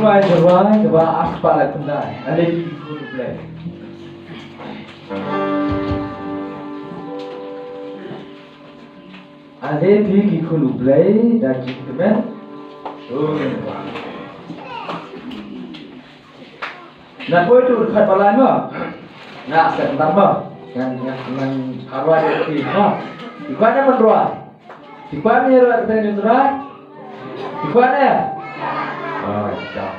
Nirwai Nirwai coba apa lah tendai. Ada di guru play. Ada di guru play dan jikmen. Oh. Nak boleh tu dekat balan mo. Nak sebentar mo. Yang arwah di mo. Di mana menruai? Di mana arwah kita menruai? Di mana ya? Oh, dah.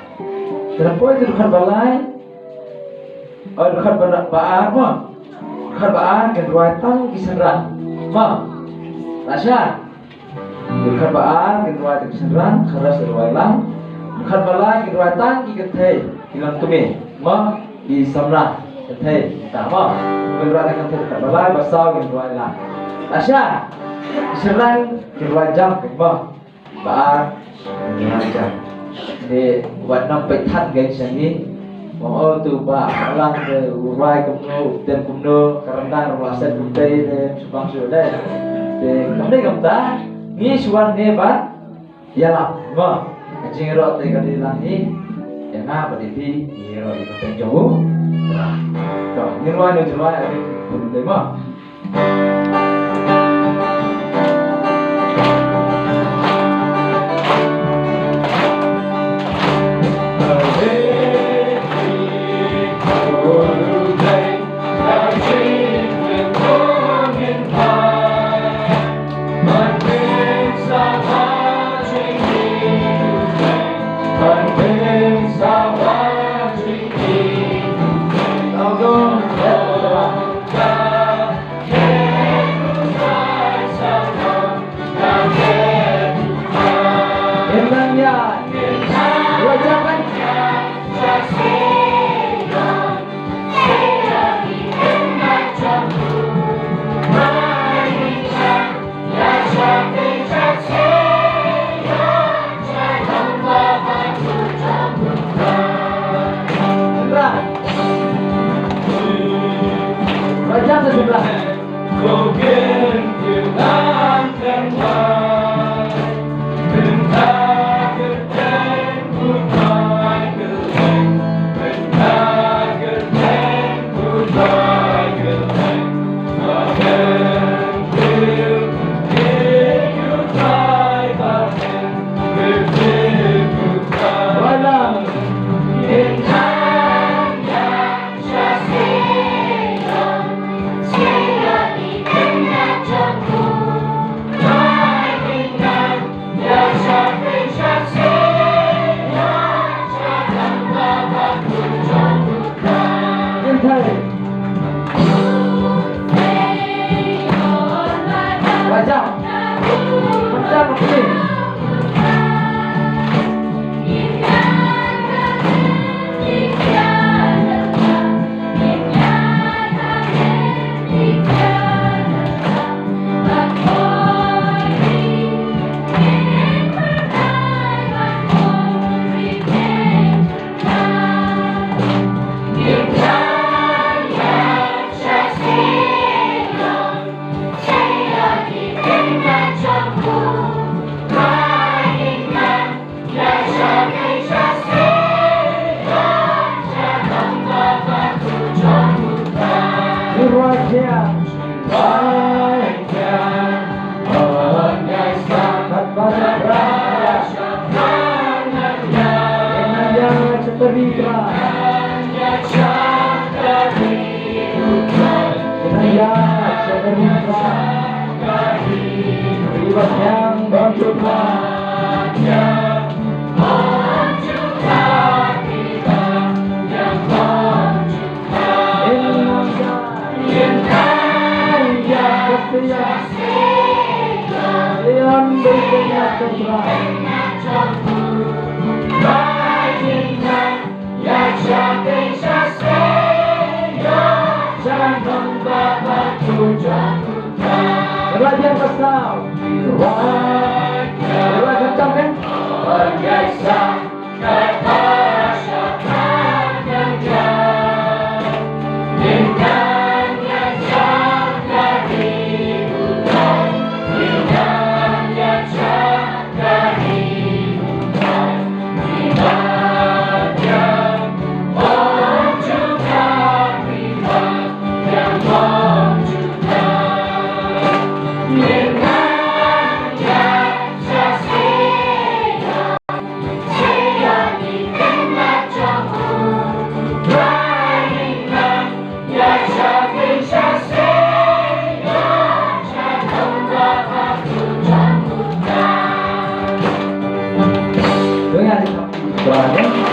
Kenapa itu dekat balai? Oh, dekat baar mo. Dekat baar kan ruatan kisaran. Mo. Rasya. Dekat baar kan ruatan kisaran, keras ruailang. Dekat balai kan ruatan kiketei, hilang tumi. Mo di samra ketei. Tak mo. Ruatan ketei dekat balai basau kan ruailang. Rasya. Kisaran kan ruajam kan mo. Baar ruajam. Để vận động bệnh thân cái chuyệnนี้ผมเอาตัวบ้าหลังไปไหว้กุมโนเต็มกุมโนการตั้งรวาเซนกุมเตยเต็มชุบังชุดได้แต่กำได้กำตานี่ชวนเนี่ยบ้านยาลับมั้งจริงๆเราแต่กันดีหลังนี้อย่างน่าปฏิทินนี่เราอยู่เป็นจูต่อนี่ว่าเนี่ยจะว่าอะไรคุณได้มั้งRaja Pasau, Raja kencang kan? Bergeser ke masyarakat yang dengan yang jaga hiburan, dengan yang jaga hiburan, di mana Soalnya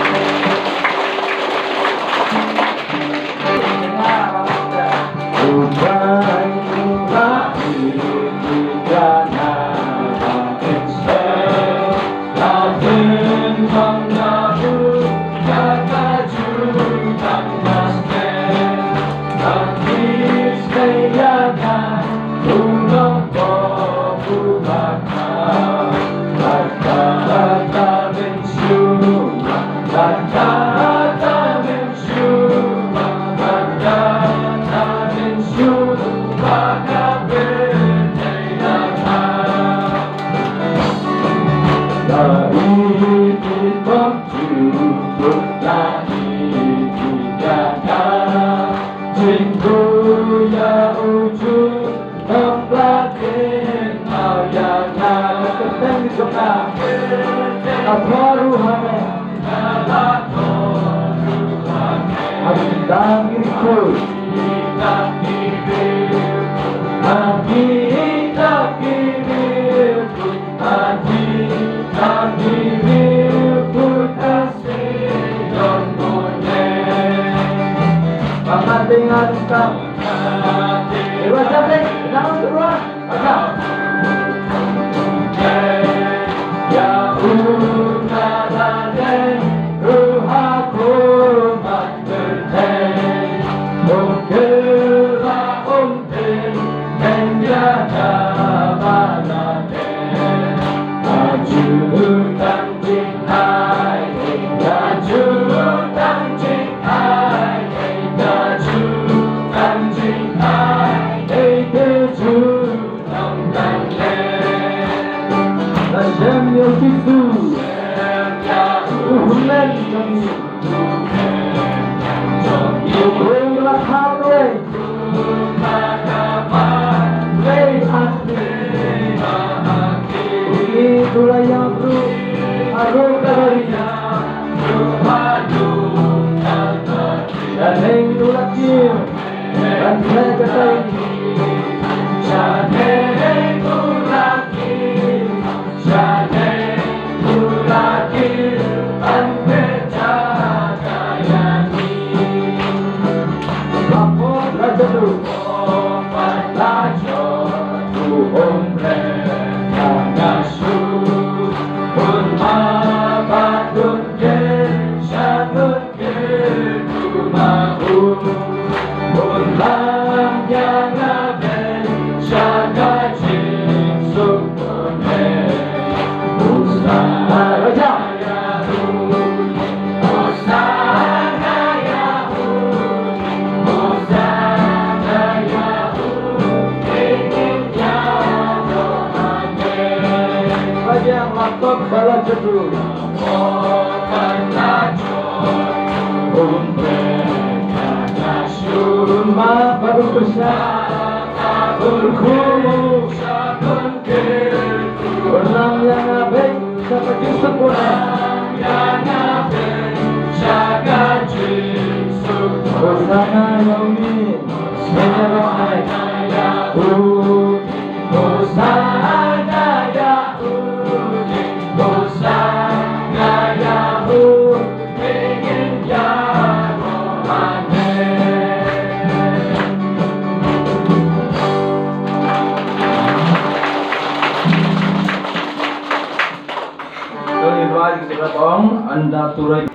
Anda turai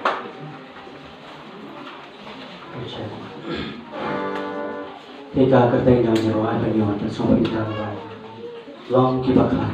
Teka kertain jangan jeroan bagi orang tersebut kita long kibakar.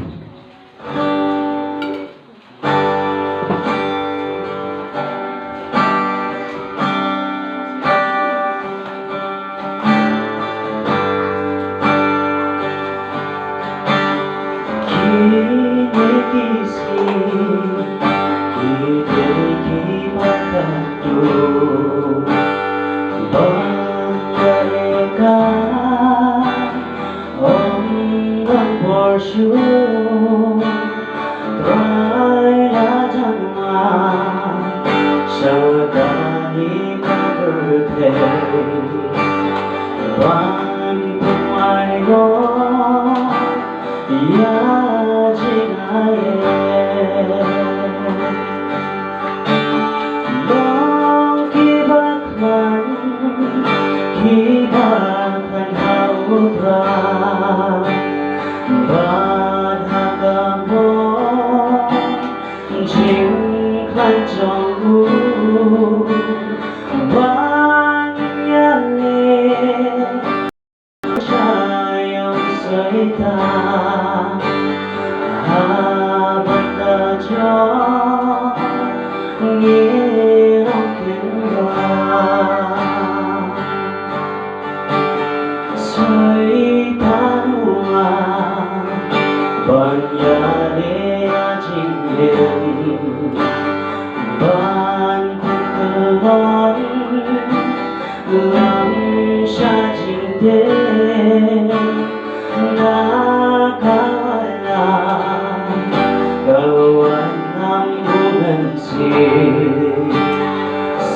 chính khăn trong u ban nhà lệ trai ông sợi ta bắt ta cho nghĩa ông kính hoa sợi ta hoa ban nhà lệ trình liền ban khung cơ hón lắm xa trình thế đã kalah kawan hubungan si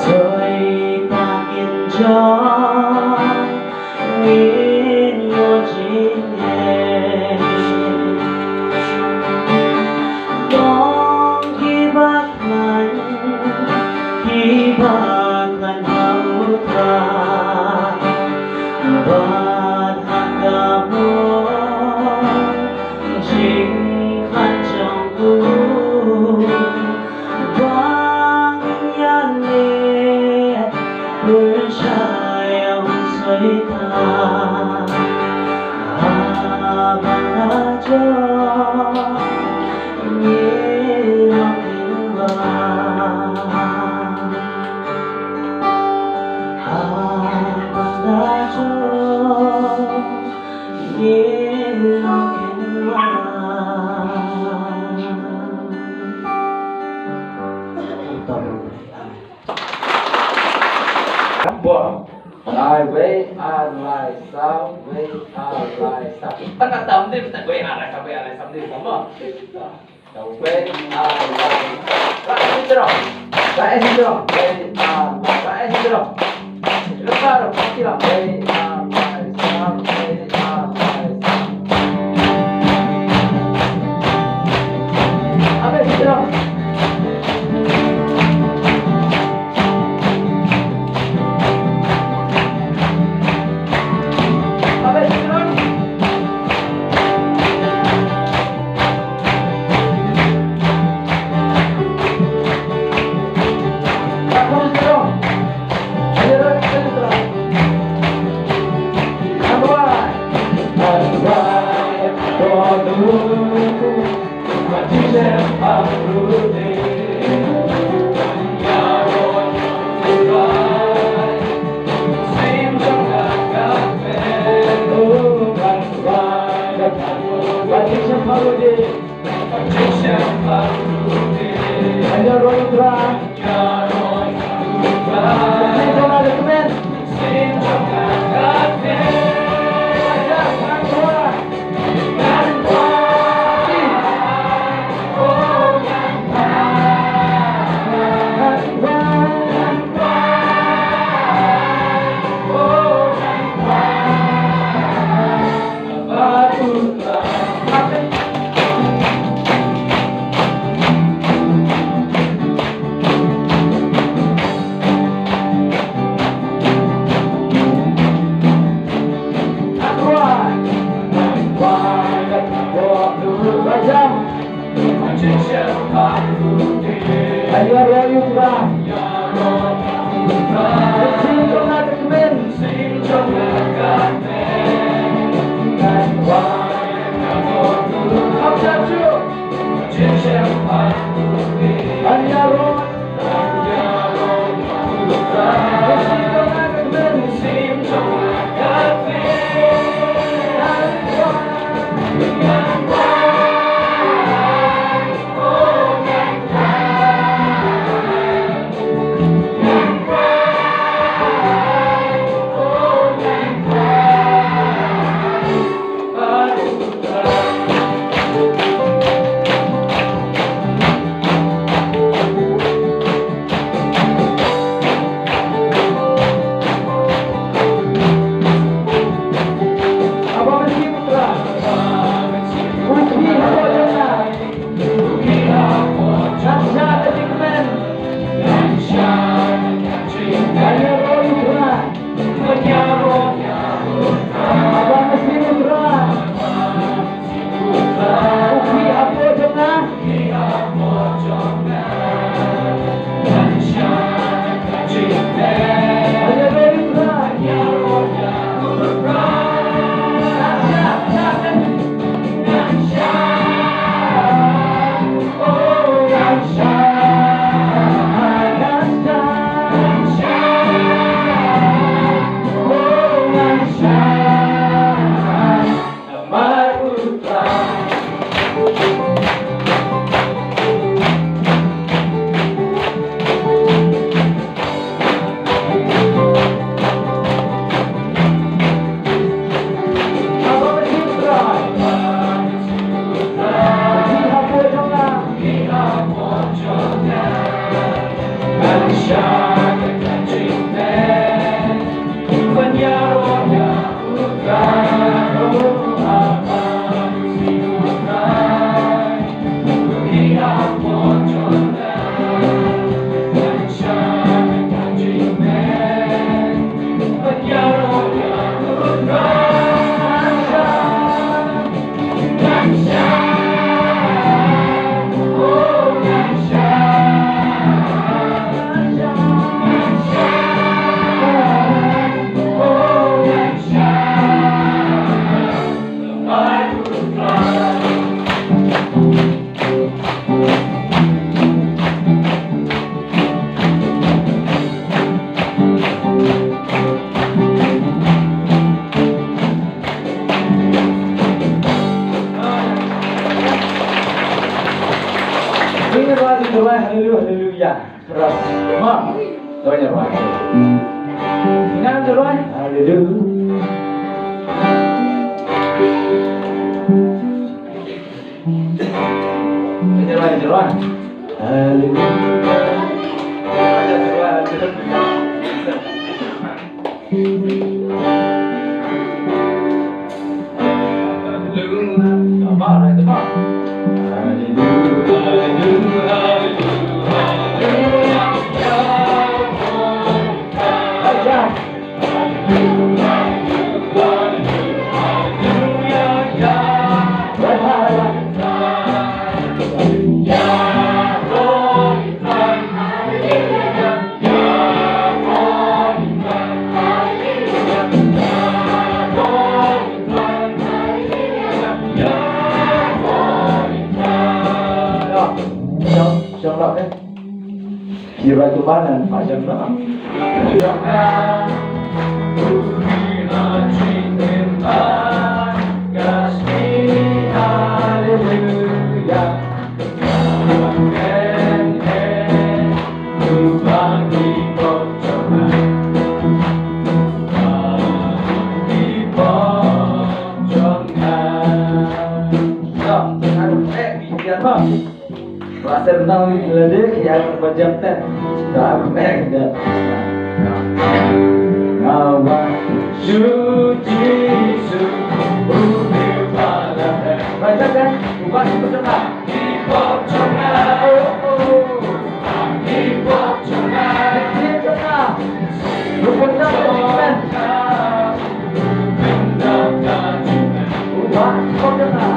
soi tangin jauh min yo jine dong kibaklan hautra ban hanggamu chính khăn trong u vang nhà lệ trai ông sợi ta bằng cho nghĩa lòng tiếng vang bằng cho nghĩa lòng tiếng vang buông lại với lại sao với lại sao tất cả tầm đi tất với lại sao đi đúng không đầu với lại xin được lại xin được lại xin được lúc nào được khi làm với lại sao với lại sao anh xin được Haleluya. Terus, mak, doanya roy. Ingat roy. Haleluya. Roy. Haleluya. Siapa kan? Kira itu mana? Macam mana? Rasa renang ledek yang berjam ten, dah merek dah. Awak suci suci pada baca kan? Bukan berdoa. Hip-hop chonga, hip-hop chonga, hip-hop. Rupanya kan? Ubah berdoa.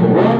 Oh,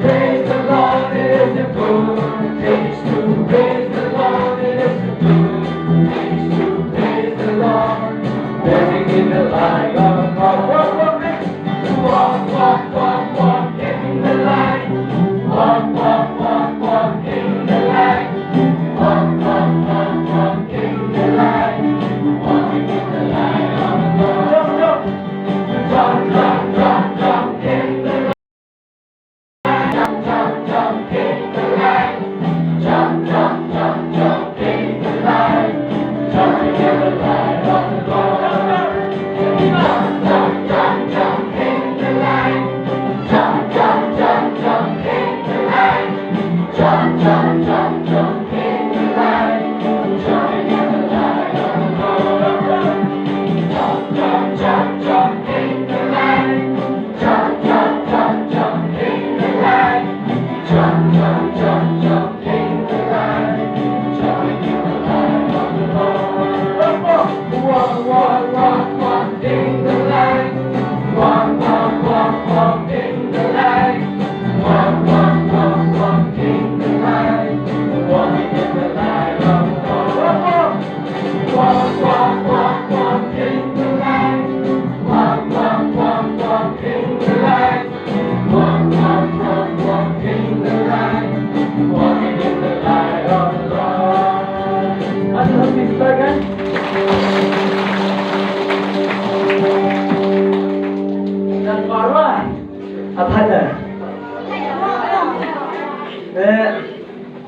Praise mana?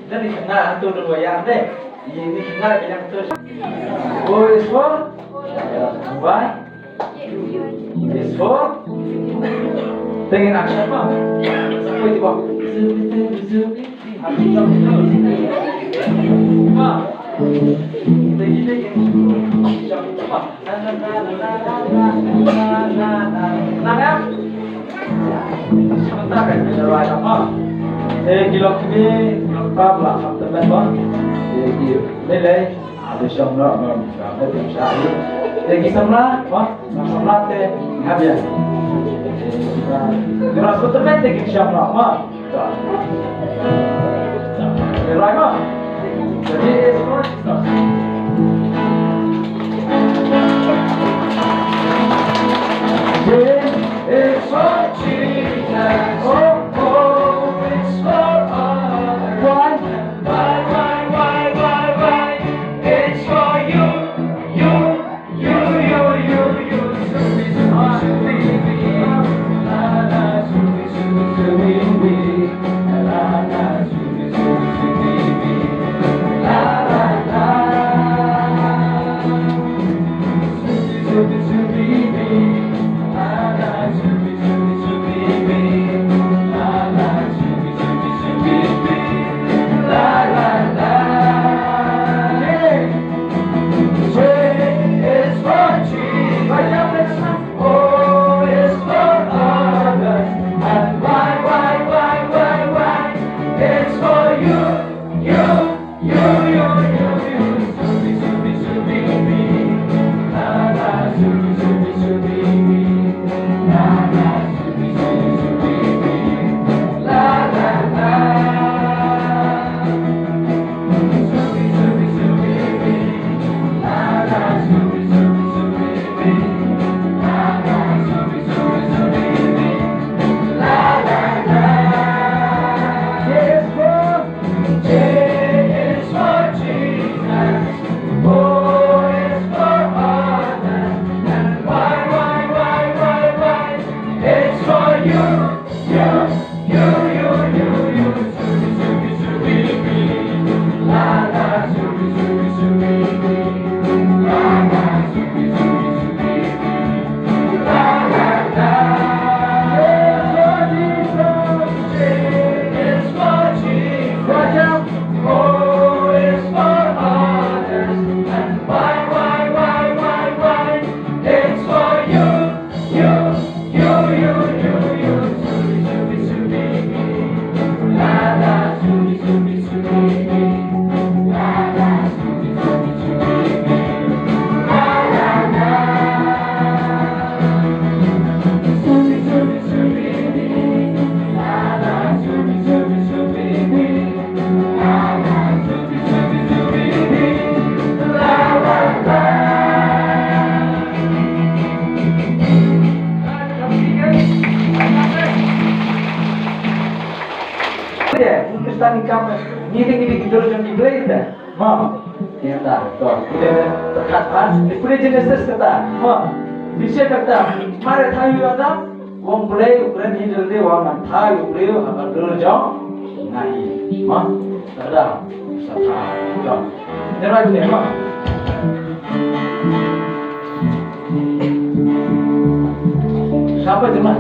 Jadi kena tu dua yang deh. Ini kena yang tu. O is for why? Is for dengan action apa? Siapa itu bang? Habis jam itu. Bang. Kita jam apa? Tenang ya. Sebentar kan kita lewat apa? Kilo ini berapa lah? Teman bang. Nilai ada semula, ada semula. Lagi semula, bang. Semula teh habis. Terus betul kan lagi semula, bang. Nilai bang. Jadi semua. It's for Jesus. Oh, it's for others. Why? It's for you. Kristani kamu ngiri gitu jam di belakang, mau? Ya tak, toh. Terkadang, itu jenis kata, mau? Bisa kata, mari tahu ada, wong belai ukuran ini jadi wong tahu belai apa dulu jam, nahi, mau? Ada, satu, toh. Jangan lupa, mau? Siapa cuma?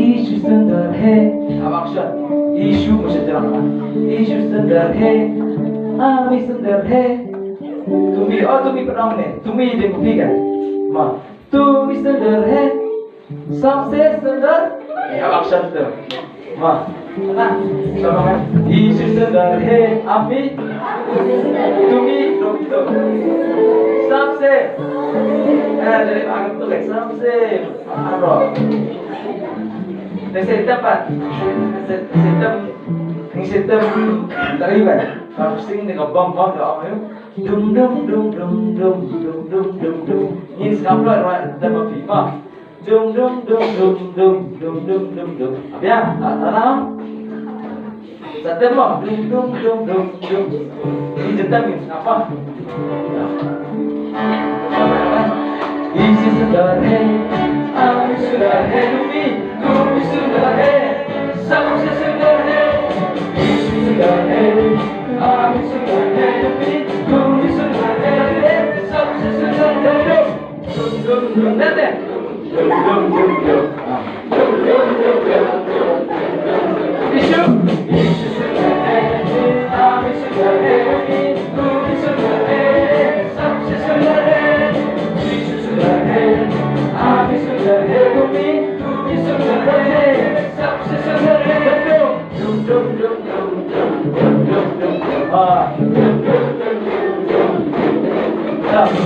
Isu sendiri, apa maksud? Isu mesti terangkan. Isu sendiri, ami sendiri. Tumi pernah ni, tumi dia bukti kan? Ma, tumi sendiri, samse sendiri. Apa maksud tu? Ma, nah, sama kan? Isu sendiri, ami, tumi doktor, samse. Dari agak tu kan, samse, apa? Dapat sistem taliban pusing dengan bom doa dum ini sekarang ada mafia dum apa tanam sistem dum ini jentang apa isi sudah aku sudah tumi sudah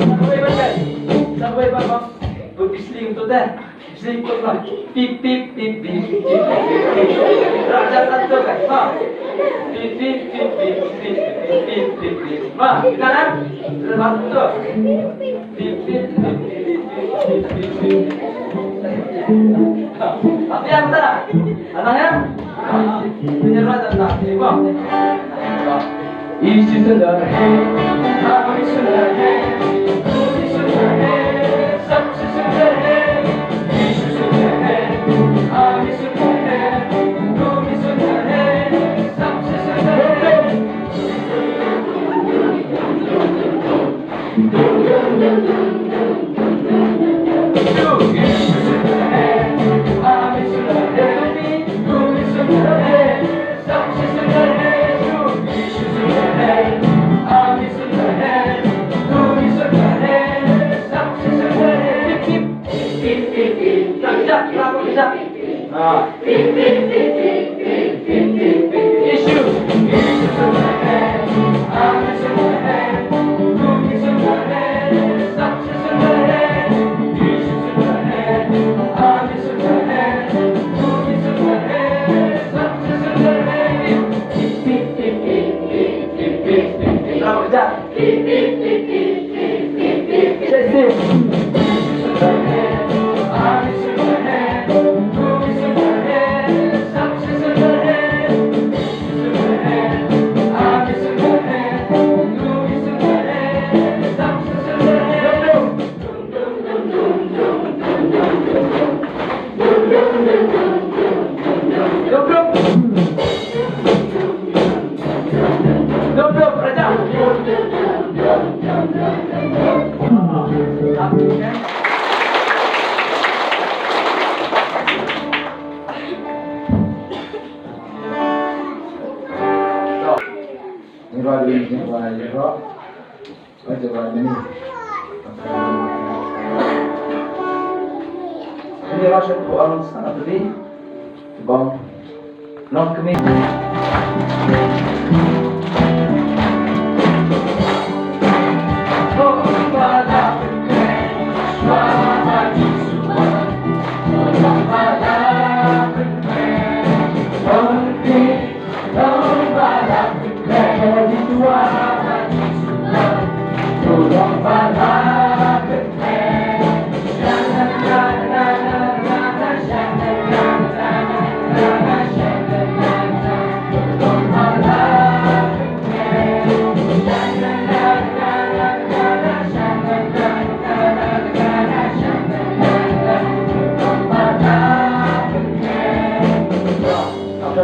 Sampai baca. Sampai bang. Berbisling betul dah. Bisling betul lah. Pip pip pip pip. Raja satu kan. Ha. Pip pip pip pip pip pip pip pip. Ha. Kita kan? Betul. Pip pip pip pip pip pip. Tapi yang betul. Anaknya? Menyerah tentang ini bang. İşçi sunar hai, abi sunar hai, tumi sunar hai, sabse sunar hai. İşçi sunar hai, abi sunar hai, tumi sunar hai, sabse sunar hai. İşçi sunar hai, abi sunar hai, tumi sunar hai, sabse sunar hai. Ini rasa tu alam sana tadi, bang, non kami.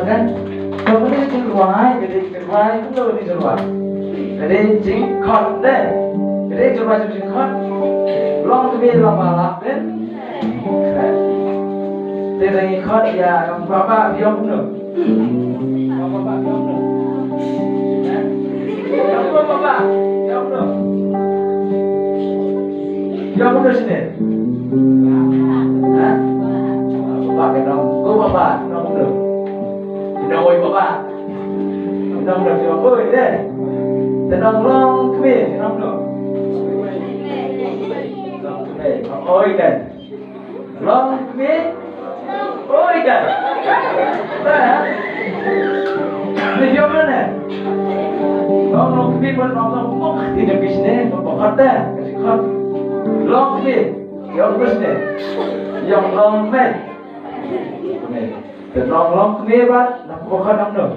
Kan? Kalau ni jeruai, jeruai itu ni jeruai. Jadi jingkot deh. Jadi jeruai itu jingkot. Long tu biar long balap kan? Jadi jingkot ya, kamu bapa biar pun. Bapa biar pun. Kamu bapa biar pun. Biar pun sini. Hah? Bapa kenal. Kau bapa kenal pun. Rồi bapa, nong được chưa? Ôi đây, để nong long khuya, nong được. Long khuya, ôi kìa, long khuya, ôi kìa, đây hả? Đi vô nữa nè, long khuya vẫn long mốc thì được cái này, nó bỏ khát đây, cái khát, long khuya, vô cái này, dòng long khuya, này. Dan long kemebat, nak bukan nak no.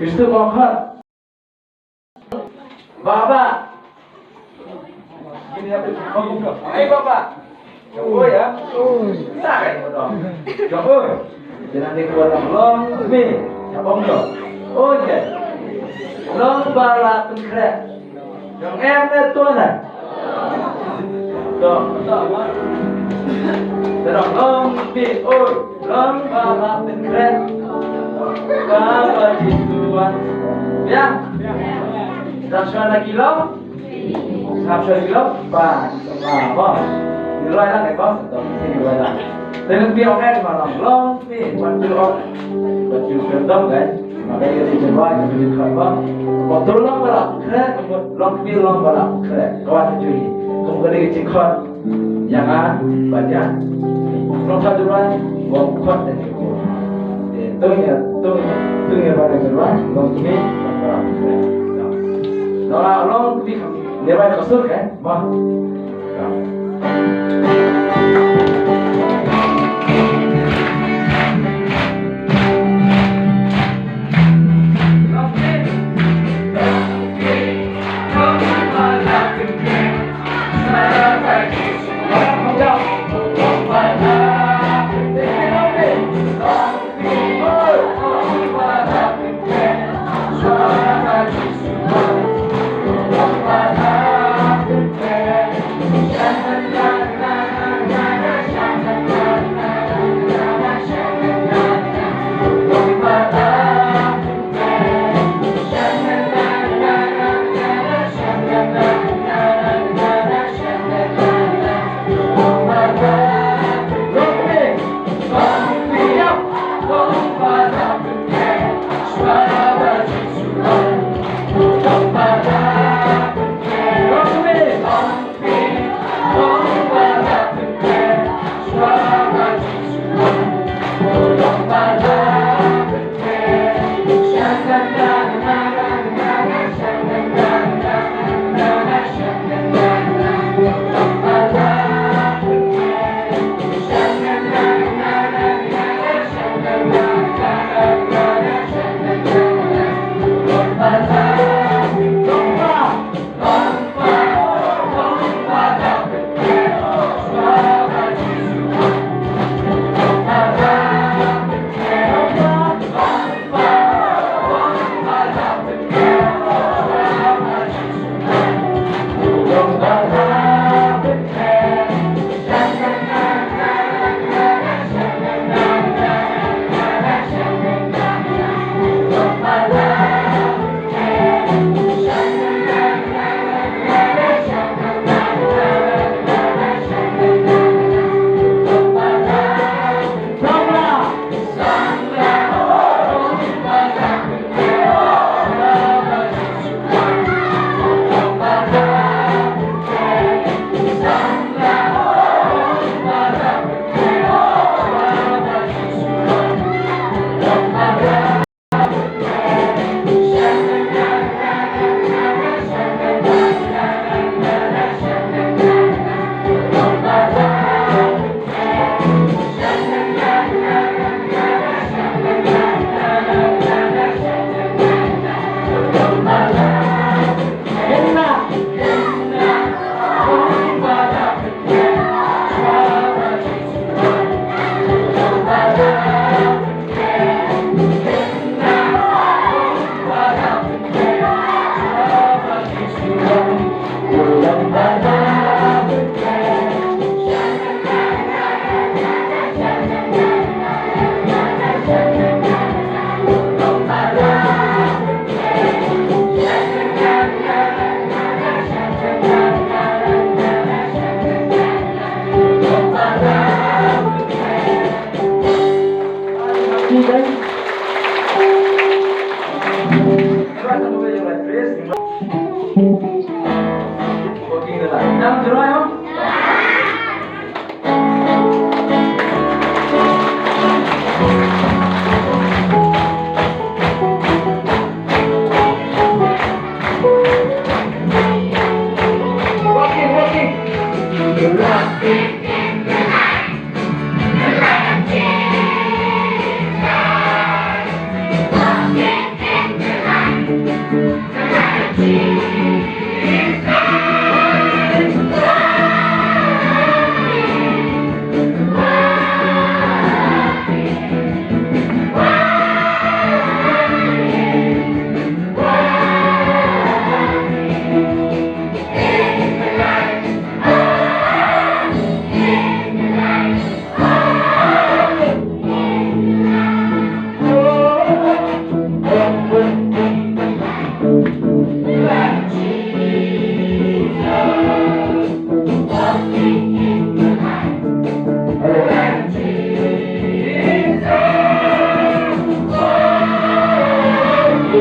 Kristu bukan. Bapa, ini apa? Kamu no. Hey bapa, jauh ya. Tak kan? Jauh. Jangan dikuat long keme, jauh no. Oh je. Long bala penkret. Yang ni tuan lah. Tak. Terang long bi oi long balaเป็นแครนbapa Tuhan ya Sapshan lagi long Sapshan lagi long ba bos rồi là cái bos đó thì rồi là đây là biêu nghe mà long long bi quan chữ on quan chữ cần tâm cái makanya di Jawa itu di Jawa betul long balap keren long bil long balap keren kawan tujuh kemudian di Cikon jangan banyak long tajuran long kot dan itu ya pada Jawa long ini balap keren kalau long di nearby kasur kan mah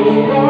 Hãy subscribe cho kênh Ghiền Mì Gõ để không bỏ lỡ